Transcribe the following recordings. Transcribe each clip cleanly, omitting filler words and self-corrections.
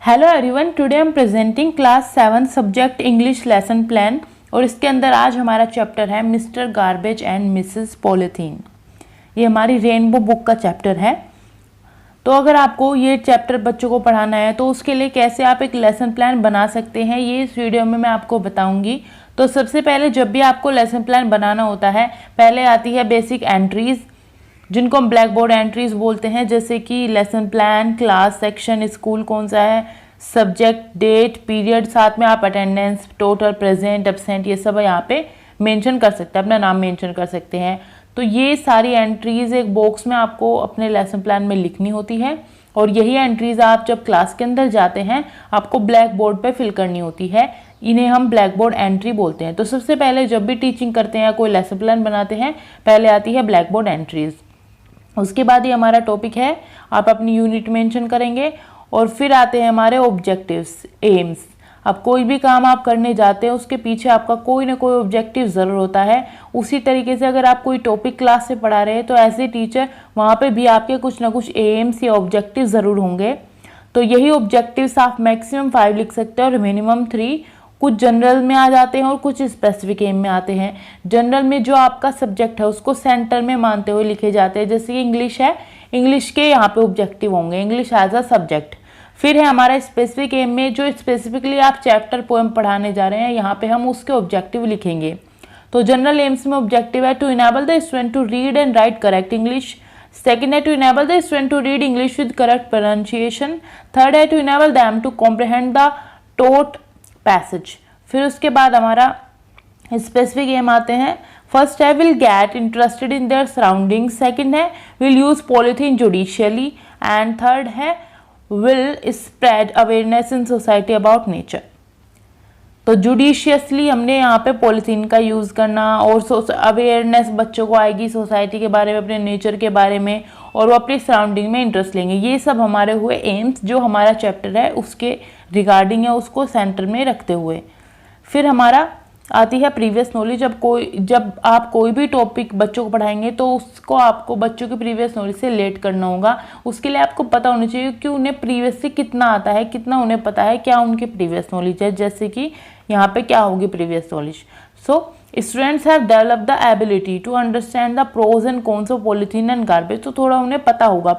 Hello everyone, today I am presenting class 7 subject English lesson plan और इसके अंदर आज हमारा चैप्टर है mister garbage and missus polythene. ये हमारी रेनबो बुक का चैप्टर है। तो अगर आपको ये चैप्टर बच्चों को पढ़ाना है तो उसके लिए कैसे आप एक लेसन प्लान बना सकते हैं ये इस वीडियो में मैं आपको बताऊंगी। तो सबसे पहले जब भी आपको लेसन प्लान बनाना होता है पहले आती है बेसिक एंट्रीज, जिनको हम ब्लैक बोर्ड एंट्रीज बोलते हैं, जैसे कि lesson plan, class, section, school कौन सा है, सब्जेक्ट, डेट, पीरियड, साथ में आप अटेंडेंस, टोटल, प्रेजेंट, एब्सेंट, ये सब यहाँ पे मेंशन कर सकते हैं, अपना नाम मेंशन कर सकते हैं। तो ये सारी एंट्रीज एक बॉक्स में आपको अपने लेसन प्लान में लिखनी होती है और यही एंट्रीज आप जब क्लास के अंदर जाते हैं आपको ब्लैक बोर्ड पे फिल करनी होती है। इन्हें हम ब्लैक बोर्ड एंट्री बोलते हैं। तो सबसे पहले जब भी टीचिंग करते हैं या कोई लेसन प्लान बनाते हैं पहले आती है ब्लैक बोर्ड एंट्रीज। उसके बाद ये हमारा टॉपिक है, आप अपनी यूनिट मेंशन करेंगे और फिर आते हैं हमारे ऑब्जेक्टिव्स, एम्स। अब कोई भी काम आप करने जाते हैं उसके पीछे आपका कोई ना कोई ऑब्जेक्टिव ज़रूर होता है। उसी तरीके से अगर आप कोई टॉपिक क्लास से पढ़ा रहे हैं तो एज ए टीचर वहाँ पे भी आपके कुछ ना कुछ एम्स या ऑब्जेक्टिव ज़रूर होंगे। तो यही ऑब्जेक्टिव्स आप मैक्सिमम 5 लिख सकते हैं और मिनिमम 3। कुछ जनरल में आ जाते हैं और कुछ स्पेसिफिक एम में आते हैं। जनरल में जो आपका सब्जेक्ट है उसको सेंटर में मानते हुए लिखे जाते हैं, जैसे कि इंग्लिश है, इंग्लिश के यहाँ पे ऑब्जेक्टिव होंगे, इंग्लिश एज अ सब्जेक्ट। फिर है हमारा स्पेसिफिक एम में, जो स्पेसिफिकली आप चैप्टर पोएम पढ़ाने जा रहे हैं यहाँ पे हम उसके ऑब्जेक्टिव लिखेंगे। तो जनरल एम्स में ऑब्जेक्टिव है to enable the student to read and write correct English. Second है to enable the student to read English with correct pronunciation. Third है to enable them to comprehend the taught passage. फिर उसके बाद हमारा specific M आते हैं। First है will get interested in their surrounding. Second है will use polythene judicially and third है will spread awareness in society about nature. तो जुडिशियसली हमने यहाँ पे पॉलीथीन का यूज़ करना और अवेयरनेस बच्चों को आएगी सोसाइटी के बारे में, अपने नेचर के बारे में, और वो अपनी सराउंडिंग में इंटरेस्ट लेंगे। ये सब हमारे हुए एम्स जो हमारा चैप्टर है उसके रिगार्डिंग है, उसको सेंटर में रखते हुए। फिर हमारा आती है प्रीवियस नॉलेज। जब आप कोई भी टॉपिक बच्चों को पढ़ाएंगे तो उसको आपको बच्चों की प्रीवियस नॉलेज से रिलेट करना होगा। उसके लिए आपको पता होना चाहिए कि उन्हें प्रीवियस से कितना आता है, कितना उन्हें पता है, क्या उनकी प्रीवियस नॉलेज है। जैसे कि यहाँ पे क्या होगी previous knowledge. So students have develop the ability to understand the pros and cons of polythene and garbage. तो थोड़ा उन्हें पता होगा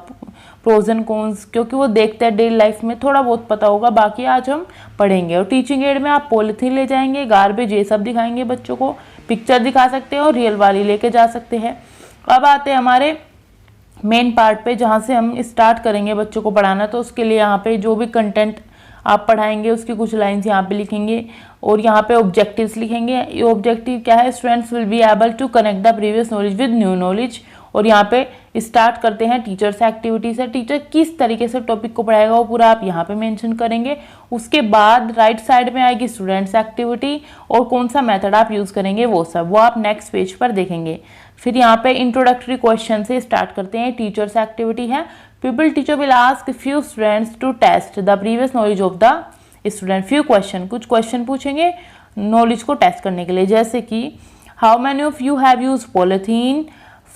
प्रोज एंड कॉन्स, क्योंकि वो देखते हैं डेली लाइफ में, थोड़ा बहुत पता होगा। बाकी आज हम पढ़ेंगे। और टीचिंग एड में आप पॉलीथीन ले जाएंगे, गार्बेज, ये सब दिखाएंगे बच्चों को, पिक्चर दिखा सकते हैं और रियल वाली लेके जा सकते हैं। अब आते हैं हमारे मेन पार्ट पे, जहाँ से हम स्टार्ट करेंगे बच्चों को पढ़ाना। तो उसके लिए यहाँ पे जो भी कंटेंट आप पढ़ाएंगे उसकी कुछ लाइंस यहाँ पे लिखेंगे और यहाँ पे ऑब्जेक्टिव्स लिखेंगे। ये ऑब्जेक्टिव क्या है, students will be able to connect the previous knowledge with new knowledge. और यहाँ पे स्टार्ट करते हैं टीचर्स एक्टिविटी से। टीचर किस तरीके से टॉपिक को पढ़ाएगा वो पूरा आप यहाँ पे मेंशन करेंगे। उसके बाद राइट साइड में आएगी स्टूडेंट्स एक्टिविटी और कौन सा मेथड आप यूज़ करेंगे वो सब, वो आप नेक्स्ट पेज पर देखेंगे। फिर यहाँ पे इंट्रोडक्टरी क्वेश्चन से स्टार्ट करते हैं। टीचर्स एक्टिविटी है, people teacher will ask few students to test the previous knowledge of the student. Few question, कुछ क्वेश्चन पूछेंगे नॉलेज को टेस्ट करने के लिए, जैसे कि how many of you have use polythene,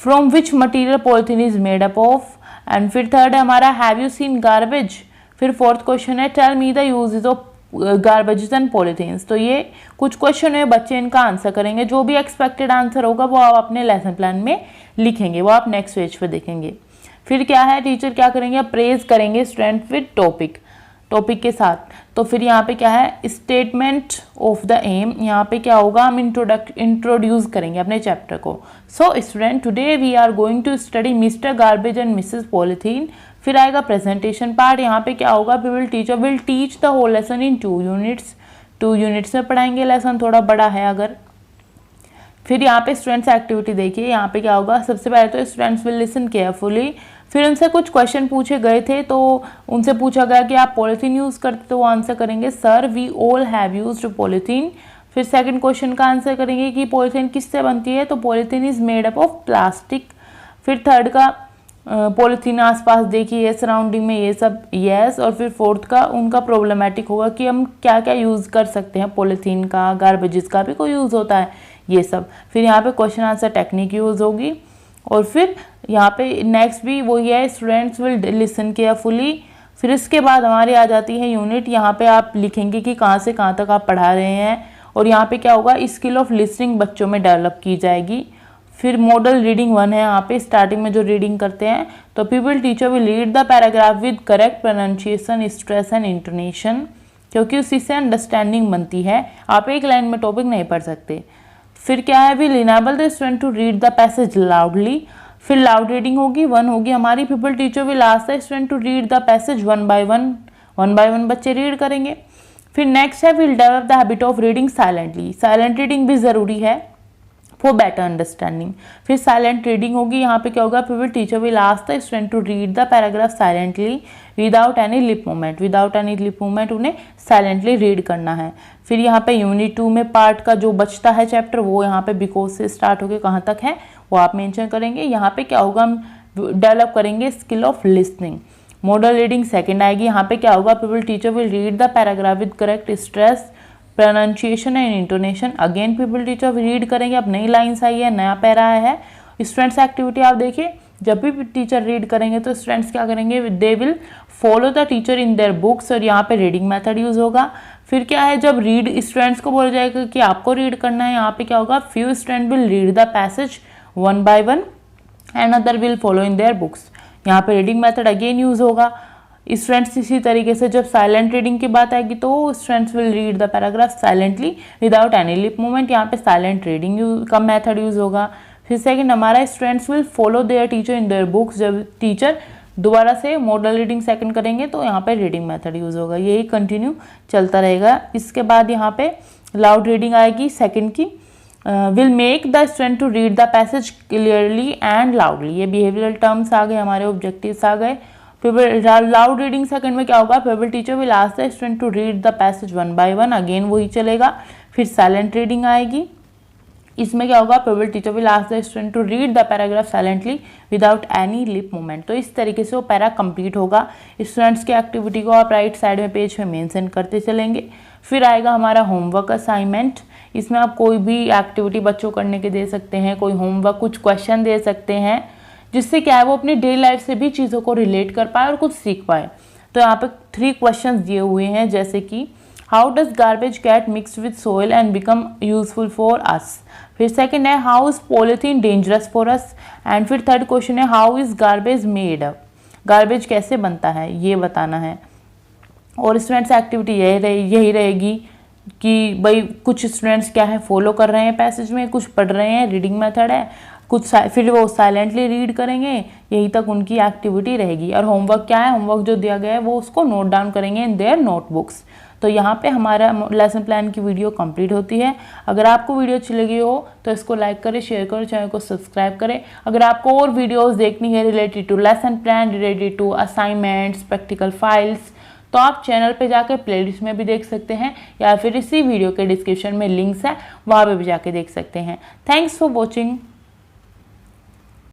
from which material polythene is made up of. And फिर third है हमारा हैव यू सीन गार्बेज। फिर फोर्थ क्वेश्चन है tell me the uses of garbages and polythenes. तो ये कुछ question है, बच्चे इनका आंसर करेंगे। जो भी एक्सपेक्टेड आंसर होगा वो आप अपने लेसन प्लान में लिखेंगे, वो आप नेक्स्ट पेज पे देखेंगे। फिर क्या है, टीचर क्या करेंगे, प्रेज करेंगे स्टूडेंट विद टॉपिक के साथ। तो फिर यहाँ पे क्या है, स्टेटमेंट ऑफ द एम। यहाँ पे क्या होगा, हम इंट्रोड्यूस करेंगे अपने चैप्टर को। So student today we are going to study mister garbage and missus polythene. फिर आएगा प्रेजेंटेशन पार्ट। यहाँ पे क्या होगा, teacher will teach the whole lesson in 2 units. 2 units में पढ़ाएंगे, लेसन थोड़ा बड़ा है अगर। फिर यहाँ पे स्टूडेंट्स एक्टिविटी देखिए, यहाँ पे क्या होगा, सबसे पहले तो स्टूडेंट्स विल लिसन केयरफुली। फिर उनसे कुछ क्वेश्चन पूछे गए थे तो उनसे पूछा गया कि आप पॉलीथीन यूज़ करते, तो वो आंसर करेंगे sir we all have used polythene. फिर सेकंड क्वेश्चन का आंसर करेंगे कि पॉलीथीन किससे बनती है, तो polythene is made up of plastic. फिर थर्ड का पॉलीथीन आसपास देखिए सराउंडिंग में ये सब, यस। और फिर फोर्थ का उनका प्रॉब्लमेटिक होगा कि हम क्या क्या यूज़ कर सकते हैं पॉलीथीन का, गार्बेजेस का भी कोई यूज़ होता है, ये सब। फिर यहाँ पे क्वेश्चन आंसर टेक्निक यूज़ होगी। और फिर यहाँ पे नेक्स्ट भी वही है, स्टूडेंट्स विल लिसन केयरफुली। फिर इसके बाद हमारी आ जाती है यूनिट। यहाँ पे आप लिखेंगे कि कहाँ से कहाँ तक आप पढ़ा रहे हैं, और यहाँ पे क्या होगा, स्किल ऑफ लिसनिंग बच्चों में डेवलप की जाएगी। फिर मॉडल रीडिंग 1 है, यहाँ पे स्टार्टिंग में जो रीडिंग करते हैं, तो people teacher will read the paragraph with correct pronunciation, stress and intonation, क्योंकि उसी से अंडरस्टैंडिंग बनती है। आप एक लाइन में टॉपिक नहीं पढ़ सकते। फिर क्या है, will enable the student to read the passage loudly. फिर लाउड रीडिंग होगी, 1 होगी हमारी, people teacher will ask the student to read the passage one by one बच्चे रीड करेंगे। फिर नेक्स्ट है, will develop the habit of reading silently. Silent reading भी जरूरी है फॉर बेटर अंडरस्टैंडिंग। फिर साइलेंट रीडिंग होगी, यहाँ पे क्या होगा, people teacher will ask the student to read the paragraph silently without any lip movement. Without any lip movement उन्हें साइलेंटली रीड करना है। फिर यहाँ पे यूनिट 2 में पार्ट का जो बचता है चैप्टर, वो यहाँ पे बिकॉज से स्टार्ट होकर कहाँ तक है वो आप मेंशन करेंगे। यहाँ पे क्या होगा, हम डेवलप करेंगे skill of listening. Model reading second आएगी, यहाँ पे क्या होगा, people teacher will read the paragraph with correct stress, pronunciation and intonation. Again people teacher read करेंगे। अब नई लाइन्स आई है, नया पैरा है। स्टूडेंट्स एक्टिविटी आप देखिए, जब भी टीचर रीड करेंगे तो स्टूडेंट्स क्या करेंगे, they will follow the teacher in their books, और यहाँ पे रीडिंग मेथड यूज होगा। फिर क्या है, जब रीड स्टूडेंट्स को बोला जाएगा कि आपको रीड करना है, यहाँ पे क्या होगा, few student will read the passage one by one and other will follow in their books. यहाँ पे रीडिंग मेथड अगेन यूज होगा। स्टूडेंट्स इसी तरीके से जब साइलेंट रीडिंग की बात आएगी तो students will read the paragraph silently without any lip movement. यहाँ पे साइलेंट रीडिंग का मेथड यूज होगा। फिर सेकंड हमारा, students will follow their teacher in their books. जब टीचर दोबारा से मॉडल रीडिंग सेकंड करेंगे तो यहाँ पे रीडिंग मेथड यूज होगा। यही कंटिन्यू चलता रहेगा। इसके बाद यहाँ पे लाउड रीडिंग आएगी सेकंड की। Will make the student to read the passage clearly and loudly. ये बिहेवियरल टर्म्स आ गए, हमारे ऑब्जेक्टिव्स आ गए। लाउड रीडिंग सेकंड में क्या होगा, people teacher will ask the student to read the passage one by one, again वही चलेगा। फिर साइलेंट रीडिंग आएगी, इसमें क्या होगा, people teacher will ask the student to read the paragraph silently without any lip movement. तो इस तरीके से वो पैरा कंप्लीट होगा। स्टूडेंट्स की एक्टिविटी को आप राइट साइड में पेज पे मेंशन करते चलेंगे। फिर आएगा हमारा होमवर्क असाइनमेंट। इसमें आप कोई भी एक्टिविटी बच्चों करने के दे सकते हैं, कोई होमवर्क, कुछ क्वेश्चन दे सकते हैं, जिससे क्या है वो अपनी डेली लाइफ से भी चीज़ों को रिलेट कर पाए और कुछ सीख पाए। तो यहाँ पे 3 क्वेश्चंस दिए हुए हैं, जैसे कि how does garbage get mixed with soil and become useful for us. फिर सेकंड है, how is polythene dangerous for us. And फिर थर्ड क्वेश्चन है, how is garbage made. Garbage कैसे बनता है ये बताना है। और स्टूडेंट्स एक्टिविटी यही रहेगी कि भाई कुछ स्टूडेंट्स क्या है फॉलो कर रहे हैं पैसेज में, कुछ पढ़ रहे हैं, रीडिंग मेथड है, कुछ फिर वो साइलेंटली रीड करेंगे, यही तक उनकी एक्टिविटी रहेगी। और होमवर्क क्या है, होमवर्क जो दिया गया है वो उसको नोट डाउन करेंगे इन देयर नोटबुक्स। तो यहाँ पे हमारा लेसन प्लान की वीडियो कंप्लीट होती है। अगर आपको वीडियो अच्छी लगी हो तो इसको लाइक करें, शेयर करें, चैनल को सब्सक्राइब करें। अगर आपको और वीडियोस देखनी है related to lesson plan, related to assignments, practical files, तो आप चैनल पे जाकर प्लेलिस्ट में भी देख सकते हैं, या फिर इसी वीडियो के डिस्क्रिप्शन में लिंक्स है, वहाँ पे भी जाके देख सकते हैं। Thanks for watching.